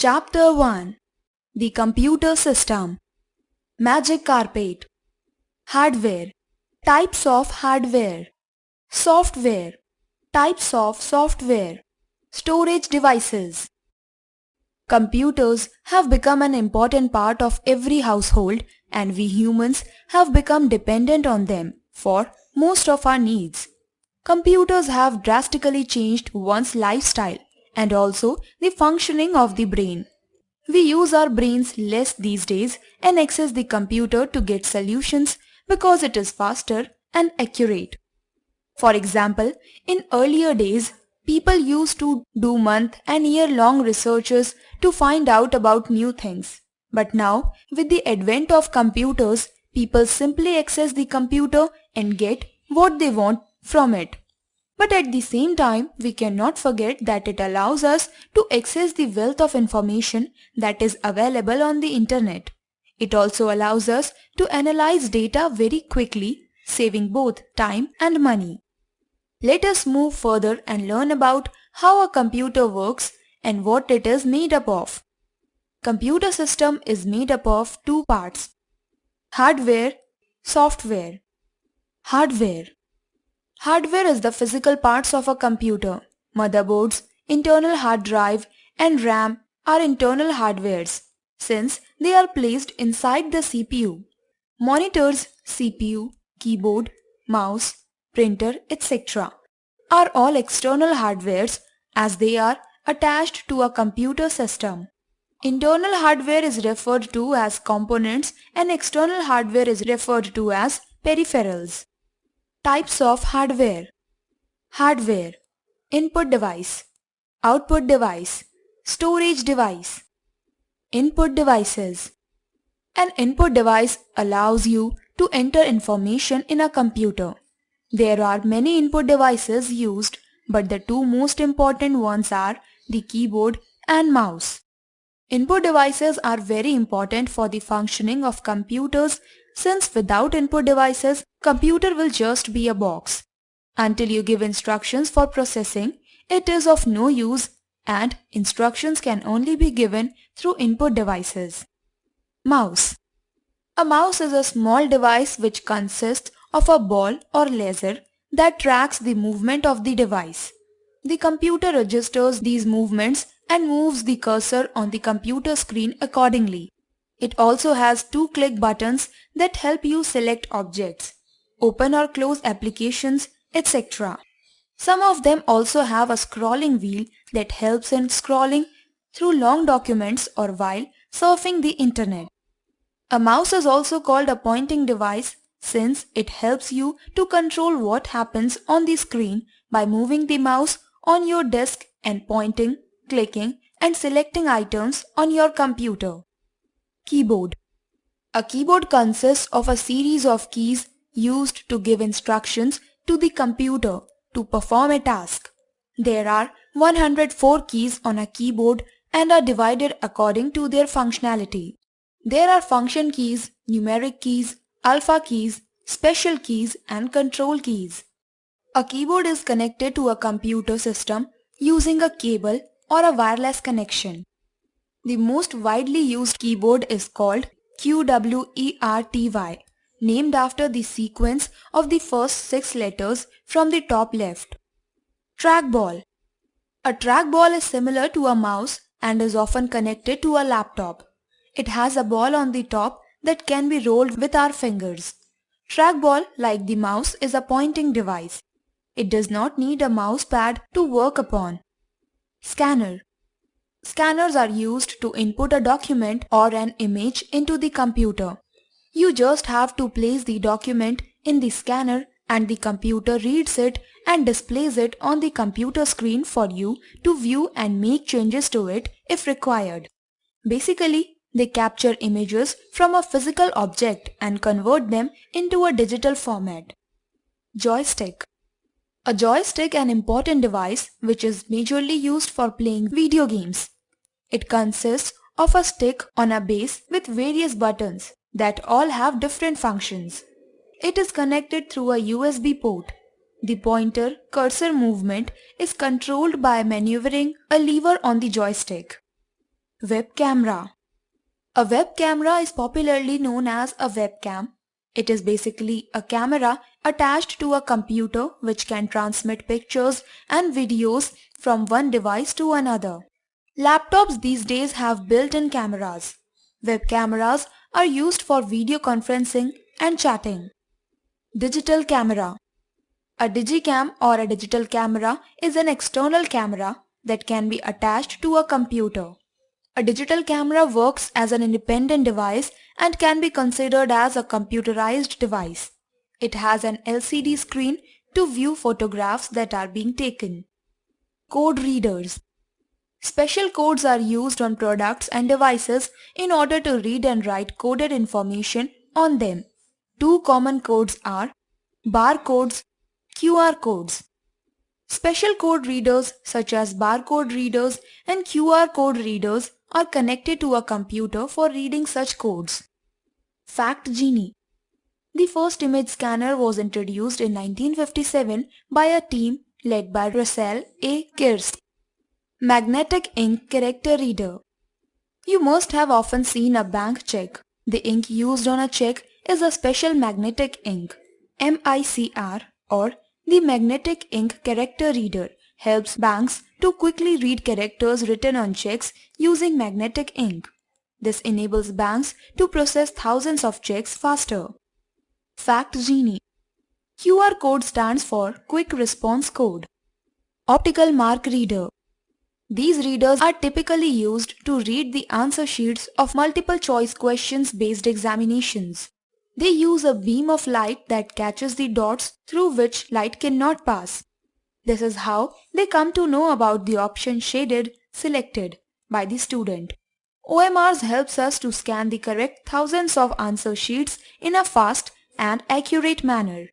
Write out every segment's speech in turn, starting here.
Chapter 1. The Computer System. Magic Carpet. Hardware. Types of hardware. Software. Types of software. Storage devices. Computers have become an important part of every household, and we humans have become dependent on them for most of our needs. Computers have drastically changed one's lifestyle and also the functioning of the brain. We use our brains less these days and access the computer to get solutions because it is faster and accurate. For example, in earlier days, people used to do month and year-long researches to find out about new things. But now, with the advent of computers, people simply access the computer and get what they want from it. But at the same time, we cannot forget that it allows us to access the wealth of information that is available on the internet. It also allows us to analyze data very quickly, saving both time and money. Let us move further and learn about how a computer works and what it is made up of. Computer system is made up of two parts: hardware, software. Hardware. Hardware is the physical parts of a computer. Motherboards, internal hard drive, and RAM are internal hardwares, since they are placed inside the CPU. Monitors, CPU, keyboard, mouse, printer, etc. are all external hardwares as they are attached to a computer system. Internal hardware is referred to as components and external hardware is referred to as peripherals. Types of hardware. Hardware. Input device. Output device. Storage device. Input devices. An input device allows you to enter information in a computer. There are many input devices used, but the two most important ones are the keyboard and mouse. Input devices are very important for the functioning of computers, since without input devices, computer will just be a box. Until you give instructions for processing, it is of no use, and instructions can only be given through input devices. Mouse. A mouse is a small device which consists of a ball or laser that tracks the movement of the device. The computer registers these movements and moves the cursor on the computer screen accordingly. It also has two click buttons that help you select objects, open or close applications, etc. Some of them also have a scrolling wheel that helps in scrolling through long documents or while surfing the internet. A mouse is also called a pointing device since it helps you to control what happens on the screen by moving the mouse on your desk and pointing, clicking, and selecting items on your computer. Keyboard. A keyboard consists of a series of keys used to give instructions to the computer to perform a task. There are 104 keys on a keyboard and are divided according to their functionality. There are function keys, numeric keys, alpha keys, special keys, and control keys. A keyboard is connected to a computer system using a cable or a wireless connection. The most widely used keyboard is called QWERTY, named after the sequence of the first 6 letters from the top left. Trackball. A trackball is similar to a mouse and is often connected to a laptop. It has a ball on the top that can be rolled with our fingers. Trackball, like the mouse, is a pointing device. It does not need a mouse pad to work upon. Scanner. Scanners are used to input a document or an image into the computer. You just have to place the document in the scanner and the computer reads it and displays it on the computer screen for you to view and make changes to it if required. Basically, they capture images from a physical object and convert them into a digital format. Joystick. A joystick is an important device which is majorly used for playing video games. It consists of a stick on a base with various buttons that all have different functions. It is connected through a USB port. The pointer cursor movement is controlled by maneuvering a lever on the joystick. Web camera. A web camera is popularly known as a webcam. It is basically a camera attached to a computer which can transmit pictures and videos from one device to another. Laptops these days have built-in cameras. Web cameras are used for video conferencing and chatting. Digital camera. A digicam or a digital camera is an external camera that can be attached to a computer. A digital camera works as an independent device and can be considered as a computerized device. It has an LCD screen to view photographs that are being taken. Code readers. Special codes are used on products and devices in order to read and write coded information on them. Two common codes are barcodes, QR codes. Special code readers such as barcode readers and QR code readers are connected to a computer for reading such codes. Fact Genie. The first image scanner was introduced in 1957 by a team led by Russell A. Kirst. Magnetic ink character reader. You must have often seen a bank check. The ink used on a check is a special magnetic ink. MICR or the magnetic ink character reader helps banks to quickly read characters written on checks using magnetic ink. This enables banks to process thousands of checks faster. Fact Genie. QR code stands for Quick Response Code. Optical mark reader. These readers are typically used to read the answer sheets of multiple choice questions based examinations. They use a beam of light that catches the dots through which light cannot pass. This is how they come to know about the option shaded selected by the student. OMRs helps us to scan the correct thousands of answer sheets in a fast and accurate manner.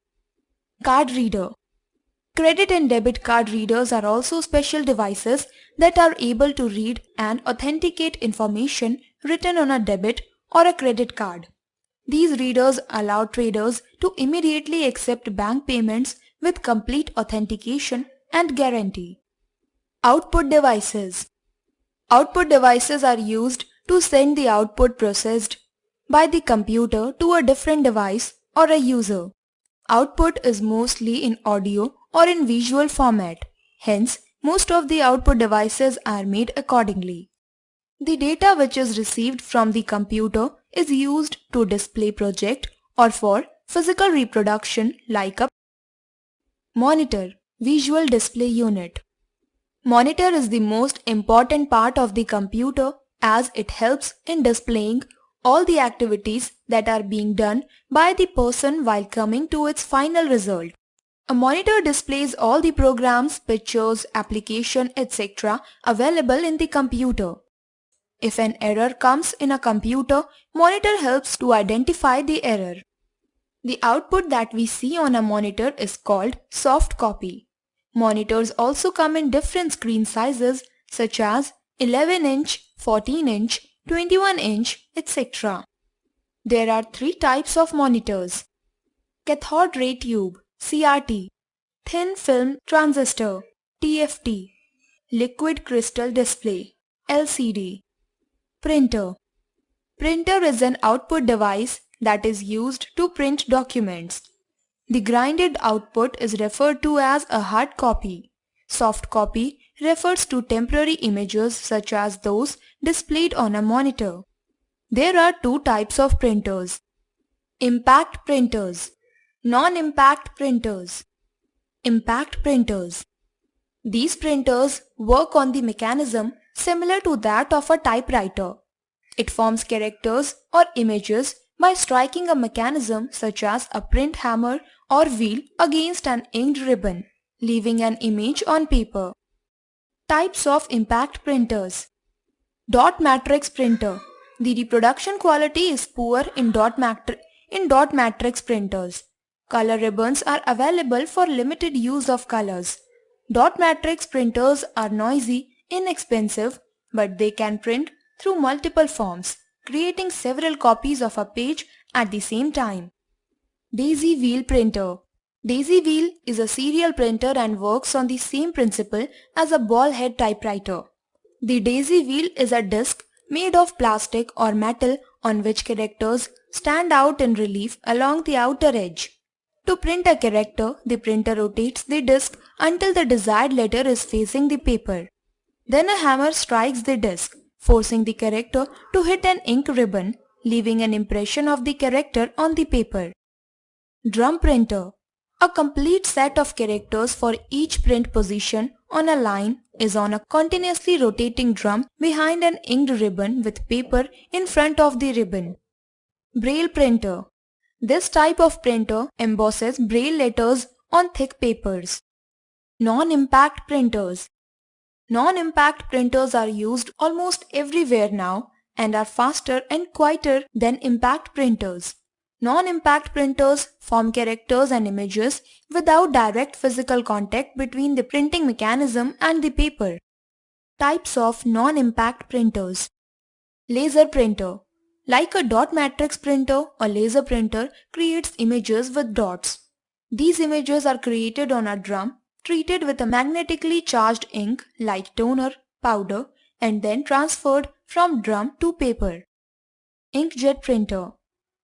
Card reader. Credit and debit card readers are also special devices that are able to read and authenticate information written on a debit or a credit card. These readers allow traders to immediately accept bank payments with complete authentication and guarantee. Output devices. Output devices are used to send the output processed by the computer to a different device or a user. Output is mostly in audio or in visual format. Hence, most of the output devices are made accordingly. The data which is received from the computer is used to display project or for physical reproduction like a monitor, visual display unit. Monitor is the most important part of the computer as it helps in displaying all the activities that are being done by the person while coming to its final result. A monitor displays all the programs, pictures, application, etc. available in the computer. If an error comes in a computer, monitor helps to identify the error. The output that we see on a monitor is called soft copy. Monitors also come in different screen sizes such as 11-inch, 14-inch, 21-inch, etc. There are three types of monitors: cathode ray tube (CRT), thin film transistor (TFT), liquid crystal display (LCD). Printer. Printer is an output device that is used to print documents. The grinded output is referred to as a hard copy. Soft copy refers to temporary images such as those displayed on a monitor. There are two types of printers: impact printers, non-impact printers. Impact printers. These printers work on the mechanism similar to that of a typewriter. It forms characters or images by striking a mechanism such as a print hammer or wheel against an inked ribbon, leaving an image on paper. Types of impact printers. Dot matrix printer. The reproduction quality is poor in dot matrix printers. Color ribbons are available for limited use of colors. Dot matrix printers are noisy, inexpensive, but they can print through multiple forms, creating several copies of a page at the same time. Daisy wheel printer. Daisy wheel is a serial printer and works on the same principle as a ball head typewriter. The daisy wheel is a disc made of plastic or metal on which characters stand out in relief along the outer edge. To print a character, the printer rotates the disc until the desired letter is facing the paper. Then a hammer strikes the disc, forcing the character to hit an ink ribbon, leaving an impression of the character on the paper. Drum printer. A complete set of characters for each print position on a line is on a continuously rotating drum behind an inked ribbon with paper in front of the ribbon. Braille printer. This type of printer embosses braille letters on thick papers. Non-impact printers. Non-impact printers are used almost everywhere now and are faster and quieter than impact printers. Non-impact printers form characters and images without direct physical contact between the printing mechanism and the paper. Types of non-impact printers. Laser printer. Like a dot matrix printer, a laser printer creates images with dots. These images are created on a drum, treated with a magnetically charged ink like toner, powder, and then transferred from drum to paper. Inkjet printer.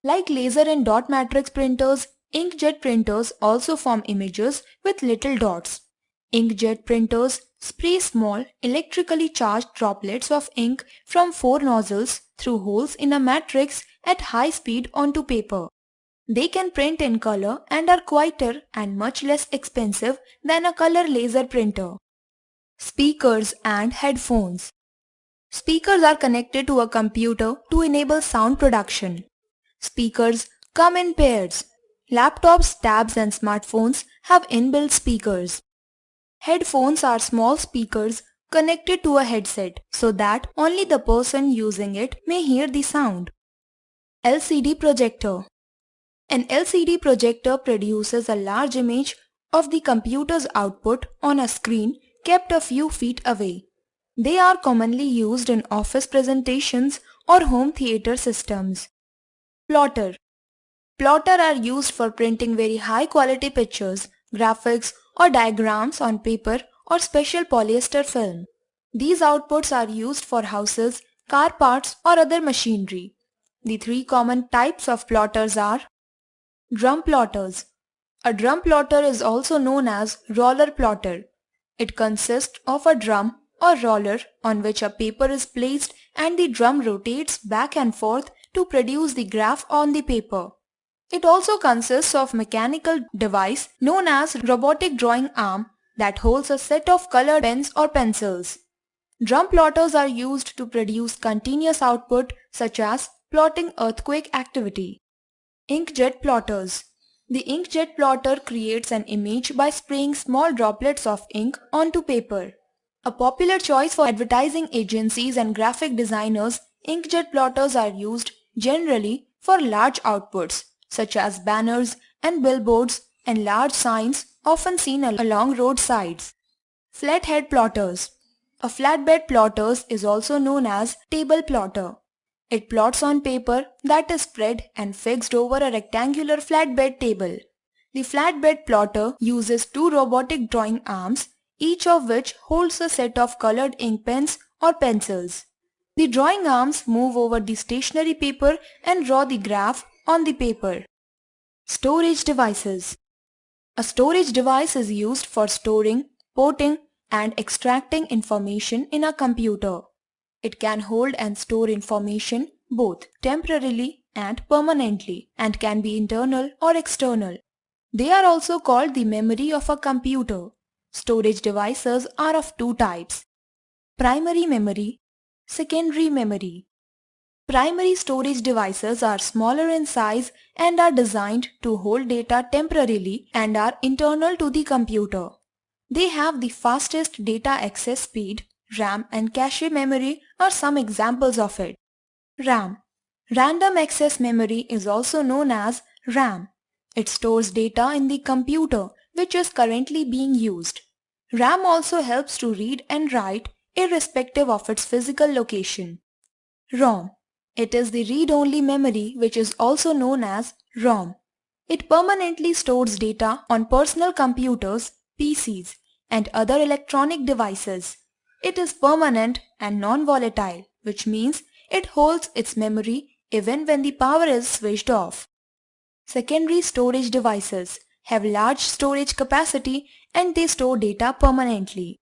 Like laser and dot matrix printers, inkjet printers also form images with little dots. Inkjet printers spray small electrically charged droplets of ink from 4 nozzles through holes in a matrix at high speed onto paper. They can print in color and are quieter and much less expensive than a color laser printer. Speakers and headphones. Speakers are connected to a computer to enable sound production. Speakers come in pairs. Laptops, tabs and smartphones have inbuilt speakers. Headphones are small speakers connected to a headset so that only the person using it may hear the sound. LCD projector. An LCD projector produces a large image of the computer's output on a screen kept a few feet away. They are commonly used in office presentations or home theater systems. Plotter. Plotter are used for printing very high quality pictures, graphics or diagrams on paper or special polyester film. These outputs are used for houses, car parts or other machinery. The 3 common types of plotters are drum plotters. A drum plotter is also known as roller plotter. It consists of a drum or roller on which a paper is placed and the drum rotates back and forth to produce the graph on the paper. It also consists of a mechanical device known as robotic drawing arm that holds a set of colored pens or pencils. Drum plotters are used to produce continuous output such as plotting earthquake activity. Inkjet plotters. The inkjet plotter creates an image by spraying small droplets of ink onto paper. A popular choice for advertising agencies and graphic designers, inkjet plotters are used generally for large outputs such as banners and billboards and large signs often seen along roadsides. Flathead plotters. A flatbed plotter is also known as table plotter. It plots on paper that is spread and fixed over a rectangular flatbed table. The flatbed plotter uses 2 robotic drawing arms, each of which holds a set of colored ink pens or pencils. The drawing arms move over the stationery paper and draw the graph on the paper. Storage devices. A storage device is used for storing, porting, and extracting information in a computer. It can hold and store information both temporarily and permanently and can be internal or external. They are also called the memory of a computer. Storage devices are of 2 types: primary memory, secondary memory. Primary storage devices are smaller in size and are designed to hold data temporarily and are internal to the computer. They have the fastest data access speed. RAM and cache memory are some examples of it. RAM. Random access memory is also known as RAM. It stores data in the computer which is currently being used. RAM also helps to read and write irrespective of its physical location. ROM. It is the read-only memory which is also known as ROM. It permanently stores data on personal computers, PCs, and other electronic devices. It is permanent and non-volatile, which means It holds its memory even when the power is switched off. Secondary storage devices have large storage capacity and they store data permanently.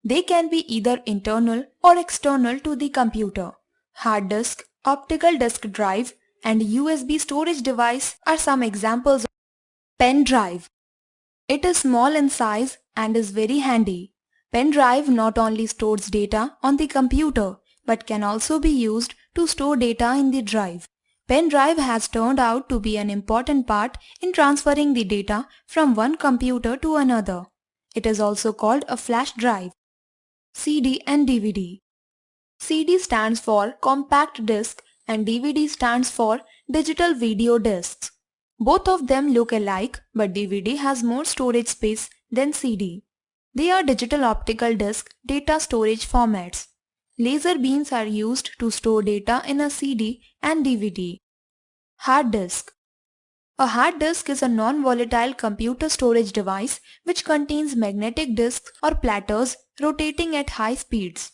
They can be either internal or external to the computer. Hard disk, optical disk drive, and USB storage device are some examples. Pen drive. It is small in size and is very handy. Pen drive not only stores data on the computer but can also be used to store data in the drive. Pen drive has turned out to be an important part in transferring the data from one computer to another. It is also called a flash drive. CD and DVD. CD stands for compact disc and DVD stands for digital video discs. Both of them look alike, but DVD has more storage space than CD. They are digital optical disc data storage formats. Laser beams are used to store data in a CD and DVD. Hard disk. A hard disk is a non-volatile computer storage device which contains magnetic disks or platters rotating at high speeds.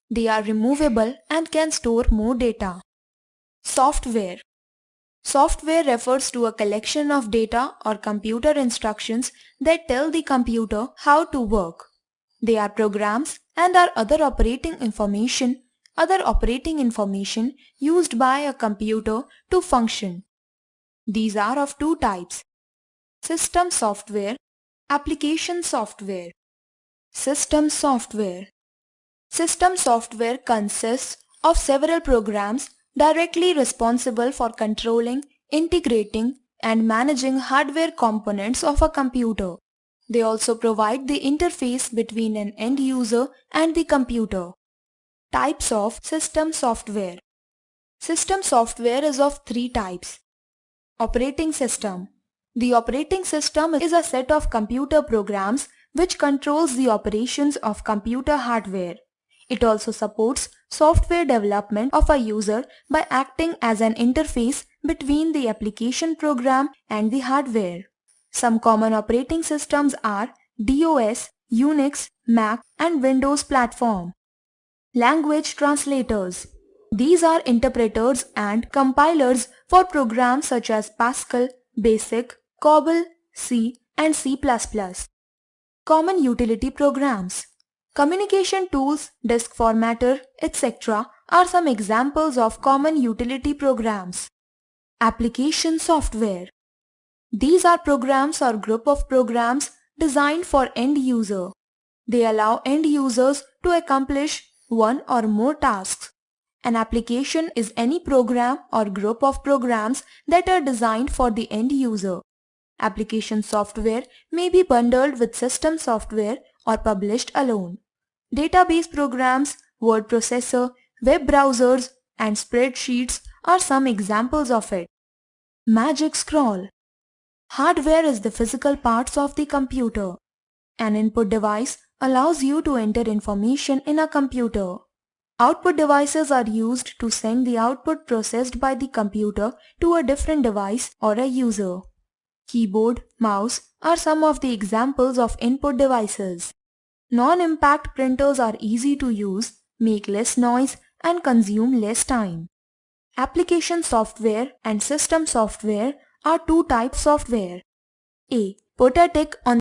They are removable and can store more data. Software. Software refers to a collection of data or computer instructions that tell the computer how to work. They are programs and are other operating information used by a computer to function. These are of two types: system software, application software. System software. System software consists of several programs directly responsible for controlling, integrating, and managing hardware components of a computer. They also provide the interface between an end user and the computer. Types of system software. System software is of three types. Operating system. The operating system is a set of computer programs which controls the operations of computer hardware. It also supports software development of a user by acting as an interface between the application program and the hardware. Some common operating systems are DOS, Unix, Mac, and Windows platform. Language translators. These are interpreters and compilers for programs such as Pascal, BASIC, COBOL, C, and C++. Common utility programs. Communication tools, disk formatter, etc. are some examples of common utility programs. Application software. These are programs or group of programs designed for end user. They allow end users to accomplish one or more tasks. An application is any program or group of programs that are designed for the end user. Application software may be bundled with system software or published alone. Database programs, word processor, web browsers, and spreadsheets are some examples of it. Magic Scroll. Hardware is the physical parts of the computer. An input device allows you to enter information in a computer. Output devices are used to send the output processed by the computer to a different device or a user. Keyboard, mouse are some of the examples of input devices. Non-impact printers are easy to use, make less noise, and consume less time. Application software and system software are two types of software. A. Put a tick on